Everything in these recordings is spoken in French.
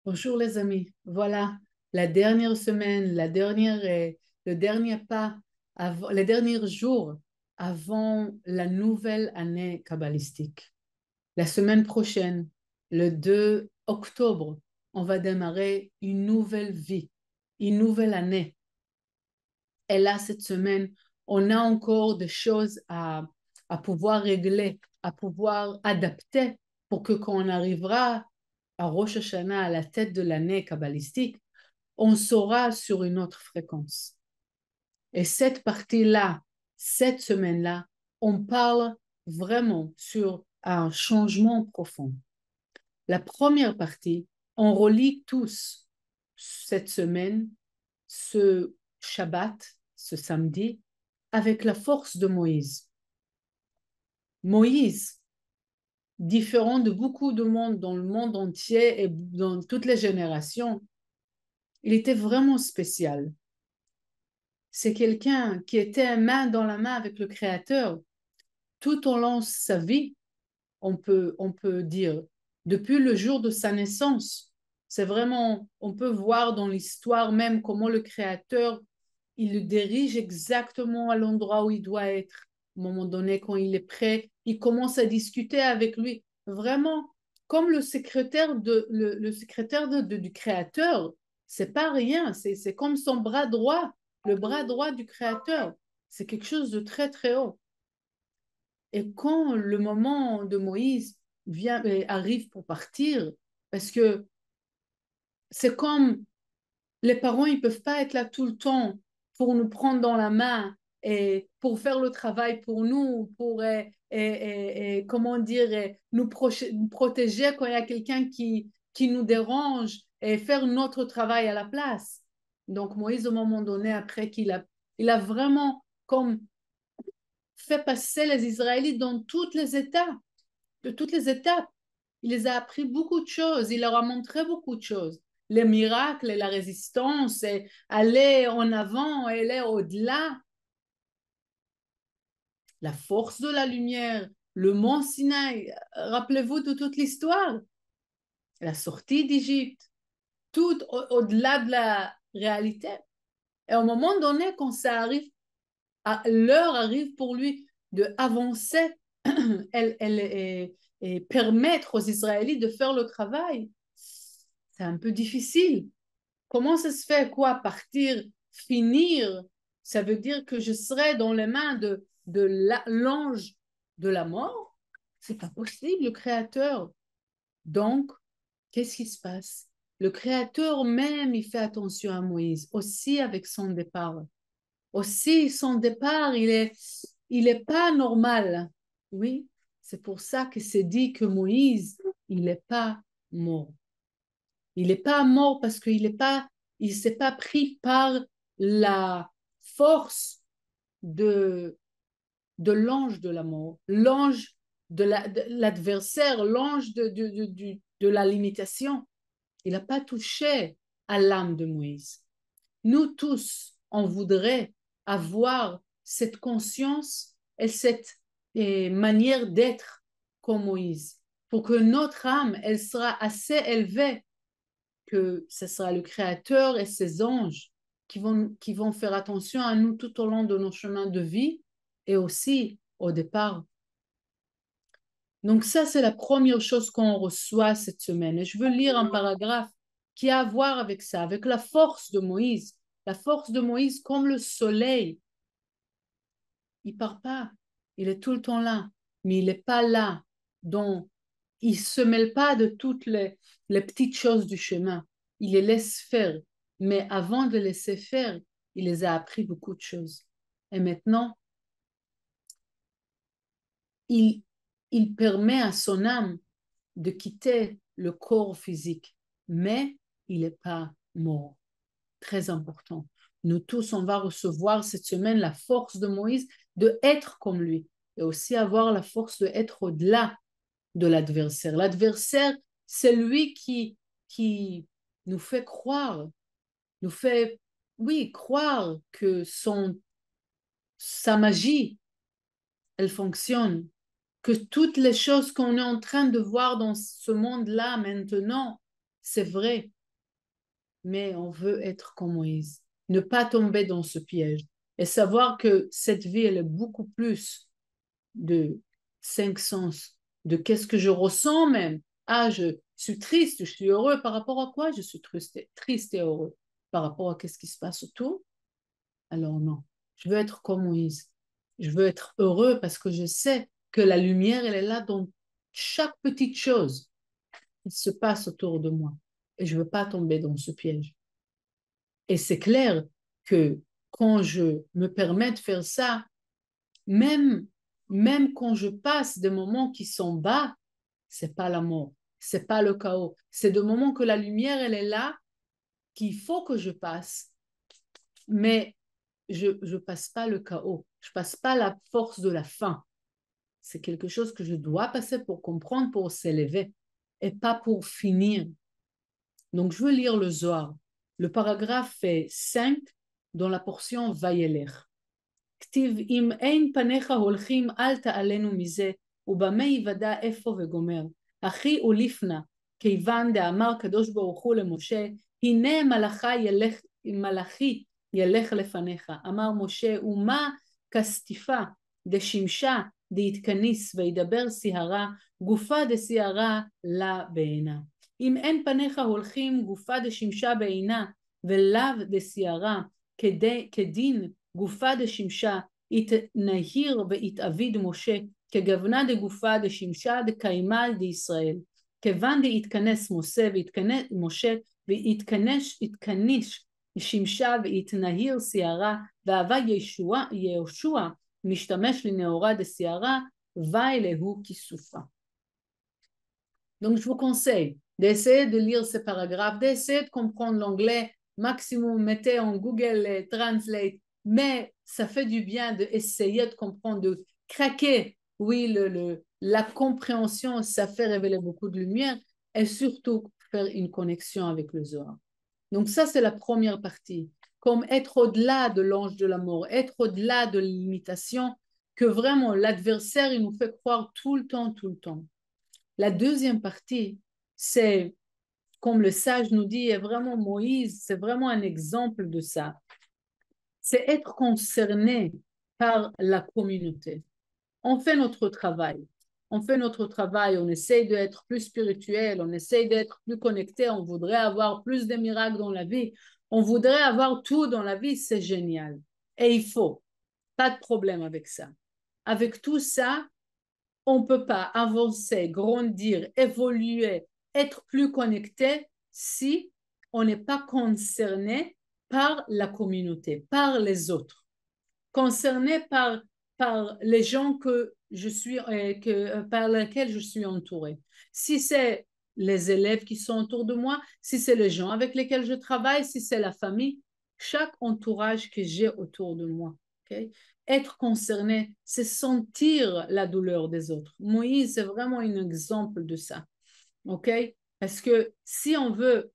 Bonjour les amis. Voilà, la dernière semaine, le dernier pas, les derniers jours avant la nouvelle année kabbalistique. La semaine prochaine, le 2 octobre, on va démarrer une nouvelle vie, une nouvelle année. Et là, cette semaine, on a encore des choses à pouvoir régler, à pouvoir adapter pour que quand on arrivera à Rosh Hashanah, à la tête de l'année kabbalistique, on sera sur une autre fréquence. Et cette partie-là, cette semaine-là, on parle vraiment sur un changement profond. La première partie, on relie tous cette semaine, ce Shabbat, ce samedi, avec la force de Moïse. Moïse, différent de beaucoup de monde dans le monde entier et dans toutes les générations, il était vraiment spécial. C'est quelqu'un qui était main dans la main avec le Créateur tout au long de sa vie, on peut dire, depuis le jour de sa naissance. C'est vraiment, on peut voir dans l'histoire même comment le Créateur, il le dirige exactement à l'endroit où il doit être. Au moment donné, quand il est prêt, il commence à discuter avec lui. Vraiment, comme le secrétaire du Créateur, c'est pas rien, c'est comme son bras droit, le bras droit du Créateur. C'est quelque chose de très, très haut. Et quand le moment de Moïse arrive pour partir, parce que c'est comme les parents, ils ne peuvent pas être là tout le temps pour nous prendre dans la main et pour faire le travail pour nous, pour comment dire, nous protéger quand il y a quelqu'un qui nous dérange et faire notre travail à la place. Donc Moïse, au moment donné, après il a vraiment comme fait passer les Israélites dans toutes les étapes, de toutes les étapes. Il les a appris beaucoup de choses, il leur a montré beaucoup de choses. Les miracles et la résistance, et aller en avant, et aller au-delà, la force de la lumière, le mont Sinaï. Rappelez-vous de toute l'histoire, la sortie d'Égypte, tout au-delà de la réalité. Et au moment donné, quand ça arrive, l'heure arrive pour lui de avancer et permettre aux Israélites de faire le travail. C'est un peu difficile. Comment ça se fait quoi? Partir, finir, ça veut dire que je serai dans les mains de l'ange de la mort? C'est pas possible, le Créateur. Donc, qu'est-ce qui se passe? Le Créateur même, il fait attention à Moïse, aussi avec son départ. Aussi, son départ, il est pas normal. Oui, c'est pour ça que c'est dit que Moïse, il n'est pas mort. Il n'est pas mort parce il s'est pas pris par la force de, de l'ange de la mort, l'ange de l'adversaire, l'ange de la limitation. Il n'a pas touché à l'âme de Moïse. Nous tous, on voudrait avoir cette conscience et cette manière d'être comme Moïse, pour que notre âme, elle sera assez élevée que ce sera le Créateur et ses anges qui vont faire attention à nous tout au long de nos chemins de vie et aussi au départ. Donc ça, c'est la première chose qu'on reçoit cette semaine. Et je veux lire un paragraphe qui a à voir avec ça, avec la force de Moïse. La force de Moïse comme le soleil. Il part pas, il est tout le temps là, mais il n'est pas là. Donc, il ne se mêle pas de toutes les petites choses du chemin. Il les laisse faire. Mais avant de les laisser faire, il les a appris beaucoup de choses. Et maintenant, il, il permet à son âme de quitter le corps physique, mais il n'est pas mort. Très important. Nous tous, on va recevoir cette semaine la force de Moïse de être comme lui et aussi avoir la force de être au-delà de l'adversaire. L'adversaire, c'est lui qui nous fait croire, nous fait, oui, croire que sa magie, elle fonctionne, que toutes les choses qu'on est en train de voir dans ce monde-là maintenant, c'est vrai. mais on veut être comme Moïse. Ne pas tomber dans ce piège et savoir que cette vie, elle est beaucoup plus de cinq sens, de qu'est-ce que je ressens même. Ah, je suis triste, je suis heureux. Par rapport à quoi je suis triste et heureux? Par rapport à qu'est-ce qui se passe autour? Alors non, je veux être comme Moïse. Je veux être heureux parce que je sais que la lumière, elle est là dans chaque petite chose qui se passe autour de moi. Et je ne veux pas tomber dans ce piège. Et c'est clair que quand je me permets de faire ça, même, même quand je passe des moments qui sont bas, c'est pas la mort, c'est pas le chaos. C'est des moments que la lumière, elle est là, qu'il faut que je passe. Mais je passe pas le chaos, je passe pas la force de la fin. C'est quelque chose que je dois passer pour comprendre, pour s'élever et pas pour finir. Donc je veux lire le Zohar. Le paragraphe est 5 dans la portion Vayelech. כתיב אם אין פניך הולכים אל תעלנו מזה ובמה יוודע איפה וגומר אחי ולפנה כיוון דאמר קדוש ברוך הוא למשה הנה מלאכי ילך לפניך אמר משה ומה כסטיפה דשמשה דהתכניס וידבר סהרה גופה דסהרה לה בעינה אם אין פניך הולכים גופה דשמשה בעינה ולאו דסהרה כדין גופה דשמשה התנהיר והתאביד משה כגוונה דגופה דשמשה דקיימה דישראל כיוון דהתכנס משה והתכניש שמשה והתנהיר סערה ואהבה יהושע משתמש לנאורה דסערה ואלהו כסופה. Donc je vous conseille d'essayer de lire ces paragraphes, d'essayer de comprendre l'anglais, maximum mettez en Google Translate, mais ça fait du bien d'essayer de comprendre, de craquer, oui, la compréhension, ça fait révéler beaucoup de lumière et surtout faire une connexion avec le Zohar. Donc ça, c'est la première partie, comme être au-delà de l'ange de la mort, être au-delà de l'imitation, que vraiment l'adversaire, il nous fait croire tout le temps, tout le temps. La deuxième partie, c'est, comme le sage nous dit, est vraiment Moïse, c'est vraiment un exemple de ça. C'est être concerné par la communauté. On fait notre travail. On fait notre travail, on essaye d'être plus spirituel, on essaye d'être plus connecté, on voudrait avoir plus de miracles dans la vie, on voudrait avoir tout dans la vie, c'est génial. Et il faut, pas de problème avec ça. Avec tout ça, on ne peut pas avancer, grandir, évoluer, être plus connecté si on n'est pas concerné par la communauté, par les autres, concerné par les gens par lesquels je suis entourée. Si c'est les élèves qui sont autour de moi, si c'est les gens avec lesquels je travaille, si c'est la famille, chaque entourage que j'ai autour de moi. Okay? Être concerné, c'est sentir la douleur des autres. Moïse, c'est vraiment un exemple de ça. OK? Parce que si on veut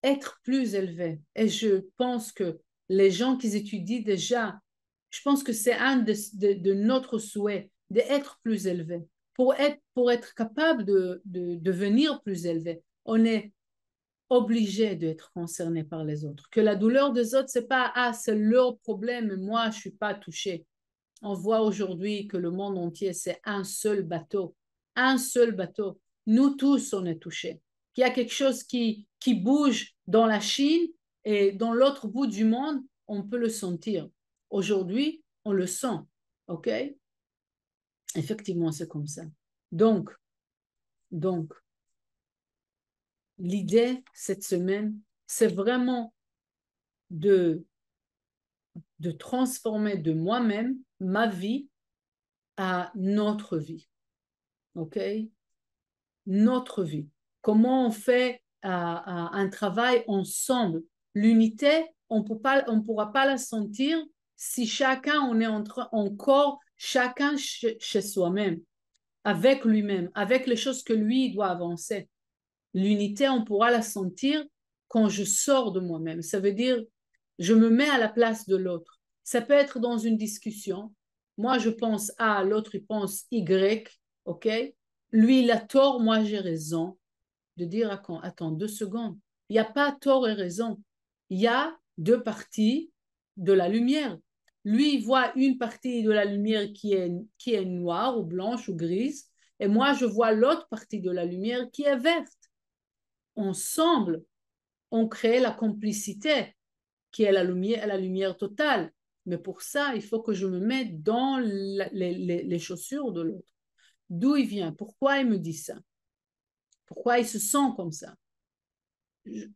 être plus élevé, et je pense que les gens qui étudient déjà, je pense que c'est un de notre souhait d'être plus élevé. Pour être capable de devenir plus élevé, on est obligé d'être concerné par les autres. Que la douleur des autres, c'est pas, ah, c'est leur problème, moi, je suis pas touché. On voit aujourd'hui que le monde entier, c'est un seul bateau. Un seul bateau. Nous tous, on est touchés. Il y a quelque chose qui bouge dans la Chine et dans l'autre bout du monde, on peut le sentir. Aujourd'hui, on le sent. OK? Effectivement, c'est comme ça. Donc, l'idée cette semaine, c'est vraiment de transformer de moi-même ma vie à notre vie. OK? Notre vie. Comment on fait un travail ensemble. L'unité, on ne pourra pas la sentir si chacun, on est encore chacun chez soi-même, avec lui-même, avec les choses que lui doit avancer. L'unité, on pourra la sentir quand je sors de moi-même. Ça veut dire, je me mets à la place de l'autre. Ça peut être dans une discussion. Moi, je pense A, l'autre, il pense Y, OK? Lui, il a tort, moi, j'ai raison. De dire, attends 2 secondes. Il n'y a pas tort et raison. Il y a deux parties de la lumière. Lui, il voit une partie de la lumière qui est noire ou blanche ou grise, et moi, je vois l'autre partie de la lumière qui est verte. Ensemble, on crée la complicité qui est la lumière totale. Mais pour ça, il faut que je me mette dans les chaussures de l'autre. D'où il vient? Pourquoi il me dit ça? Pourquoi il se sent comme ça?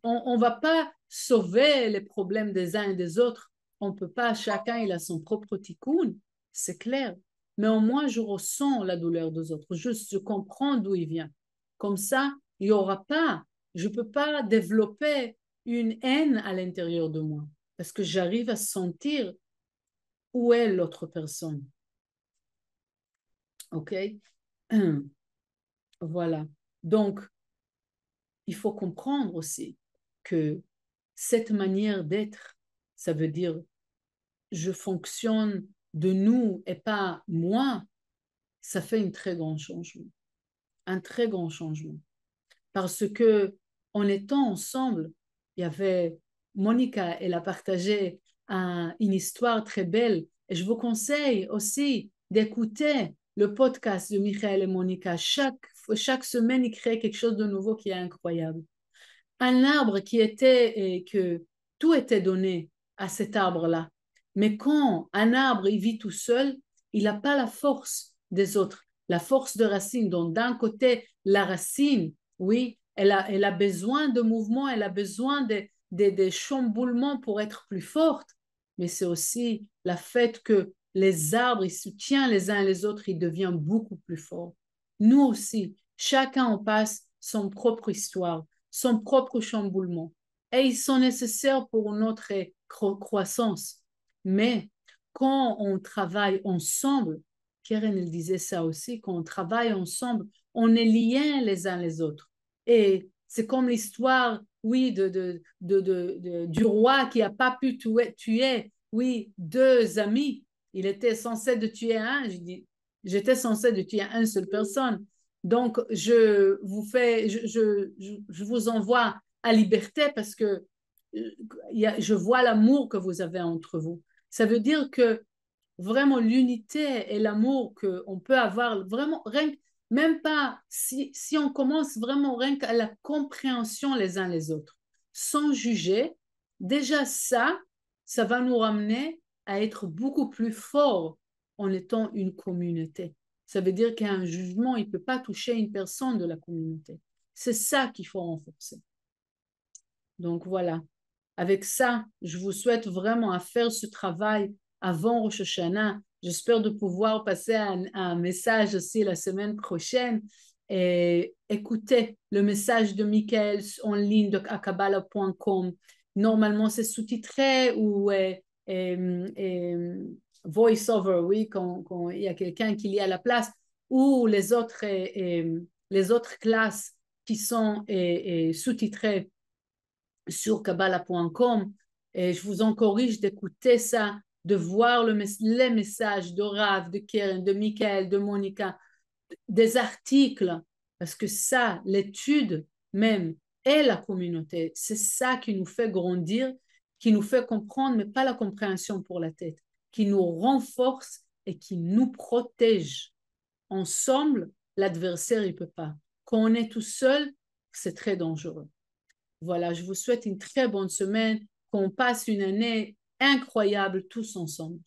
On ne va pas sauver les problèmes des uns et des autres. On ne peut pas, chacun il a son propre tikkun, c'est clair. Mais au moins, je ressens la douleur des autres. Je comprends d'où il vient. Comme ça, il n'y aura pas, je ne peux pas développer une haine à l'intérieur de moi parce que j'arrive à sentir où est l'autre personne. OK? Voilà. Donc, il faut comprendre aussi que cette manière d'être, ça veut dire je fonctionne de nous et pas moi, ça fait un très grand changement. Un très grand changement. Parce que en étant ensemble, il y avait Monica, elle a partagé une histoire très belle. Et je vous conseille aussi d'écouter le podcast de Michael et Monica. Chaque semaine, ils créent quelque chose de nouveau qui est incroyable. Un arbre qui était, et que tout était donné à cet arbre-là. Mais quand un arbre il vit tout seul, il n'a pas la force des autres, la force de racine. Donc d'un côté, la racine, oui, elle a besoin de mouvement, elle a besoin de chamboulements pour être plus forte. Mais c'est aussi la fait que les arbres, ils soutiennent les uns les autres, ils deviennent beaucoup plus forts. Nous aussi, chacun on passe son propre histoire, son propre chamboulement. Et ils sont nécessaires pour notre croissance. Mais quand on travaille ensemble, Keren elle disait ça aussi, quand on travaille ensemble, on est liés les uns les autres. Et c'est comme l'histoire, oui, du roi qui n'a pas pu tuer, oui, deux amis. Il était censé de tuer un, je dis, j'étais censé de tuer une seule personne. Donc, je vous envoie à liberté parce que je vois l'amour que vous avez entre vous. Ça veut dire que vraiment l'unité et l'amour qu'on peut avoir, vraiment, même pas, si on commence vraiment rien qu'à la compréhension les uns les autres, sans juger, déjà ça va nous ramener à être beaucoup plus forts en étant une communauté. Ça veut dire qu'un jugement, il ne peut pas toucher une personne de la communauté. C'est ça qu'il faut renforcer. Donc voilà. Avec ça, je vous souhaite vraiment à faire ce travail avant Rosh Hashanah. J'espère de pouvoir passer un message aussi la semaine prochaine et écouter le message de Michael en ligne de akabala.com. Normalement, c'est sous-titré ou voice-over, oui, quand il y a quelqu'un qui lit à la place, ou les autres classes qui sont sous-titrées sur kabbalah.com et je vous encourage d'écouter ça, de voir les messages de Rav, de Keren, de Michael, de Monica, des articles, parce que ça, l'étude même et la communauté, c'est ça qui nous fait grandir, qui nous fait comprendre, mais pas la compréhension pour la tête, qui nous renforce et qui nous protège. Ensemble, l'adversaire, il ne peut pas. Quand on est tout seul, c'est très dangereux. Voilà, je vous souhaite une très bonne semaine, qu'on passe une année incroyable tous ensemble.